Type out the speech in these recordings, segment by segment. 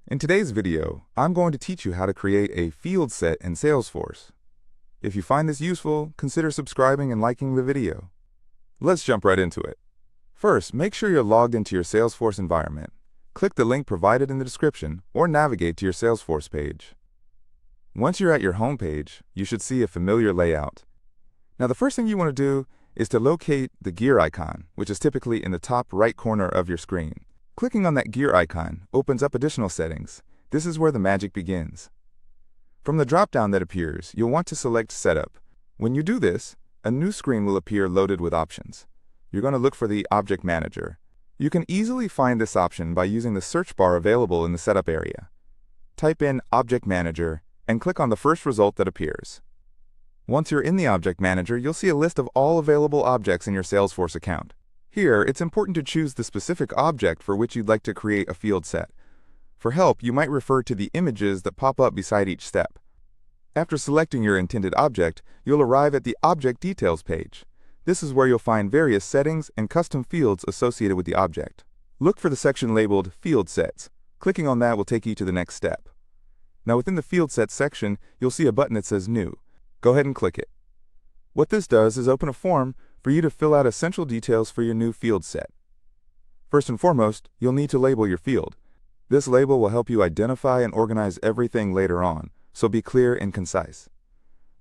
In today's video, I'm going to teach you how to create a field set in Salesforce. If you find this useful, consider subscribing and liking the video. Let's jump right into it. First, make sure you're logged into your Salesforce environment. Click the link provided in the description or navigate to your Salesforce page. Once you're at your home page, you should see a familiar layout. Now, the first thing you want to do is to locate the gear icon, which is typically in the top right corner of your screen. Clicking on that gear icon opens up additional settings. This is where the magic begins. From the drop-down that appears, you'll want to select Setup. When you do this, a new screen will appear loaded with options. You're going to look for the Object Manager. You can easily find this option by using the search bar available in the Setup area. Type in Object Manager and click on the first result that appears. Once you're in the Object Manager, you'll see a list of all available objects in your Salesforce account. Here, it's important to choose the specific object for which you'd like to create a field set. For help, you might refer to the images that pop up beside each step. After selecting your intended object, you'll arrive at the Object Details page. This is where you'll find various settings and custom fields associated with the object. Look for the section labeled Field Sets. Clicking on that will take you to the next step. Now, within the Field Sets section, you'll see a button that says New. Go ahead and click it. What this does is open a form for you to fill out essential details for your new field set. First and foremost, you'll need to label your field. This label will help you identify and organize everything later on, so be clear and concise.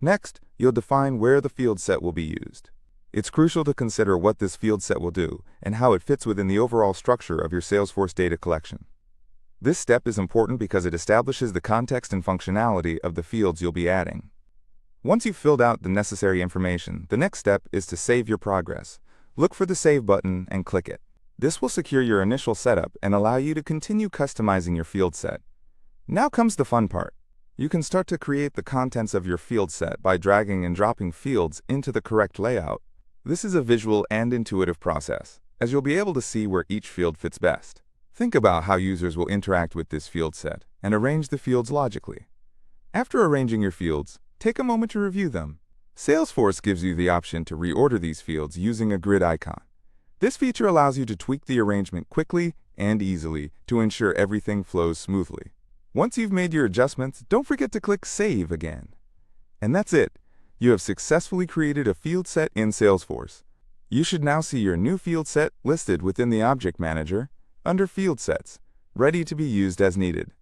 Next, you'll define where the field set will be used. It's crucial to consider what this field set will do and how it fits within the overall structure of your Salesforce data collection. This step is important because it establishes the context and functionality of the fields you'll be adding. Once you've filled out the necessary information, the next step is to save your progress. Look for the Save button and click it. This will secure your initial setup and allow you to continue customizing your field set. Now comes the fun part. You can start to create the contents of your field set by dragging and dropping fields into the correct layout. This is a visual and intuitive process, as you'll be able to see where each field fits best. Think about how users will interact with this field set and arrange the fields logically. After arranging your fields, take a moment to review them. Salesforce gives you the option to reorder these fields using a grid icon. This feature allows you to tweak the arrangement quickly and easily to ensure everything flows smoothly. Once you've made your adjustments, don't forget to click Save again. And that's it. You have successfully created a field set in Salesforce. You should now see your new field set listed within the Object Manager under Field Sets, ready to be used as needed.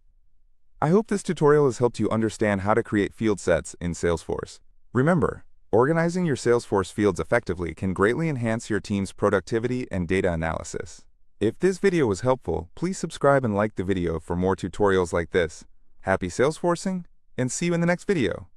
I hope this tutorial has helped you understand how to create field sets in Salesforce. Remember, organizing your Salesforce fields effectively can greatly enhance your team's productivity and data analysis. If this video was helpful, please subscribe and like the video for more tutorials like this. Happy Salesforcing, and see you in the next video.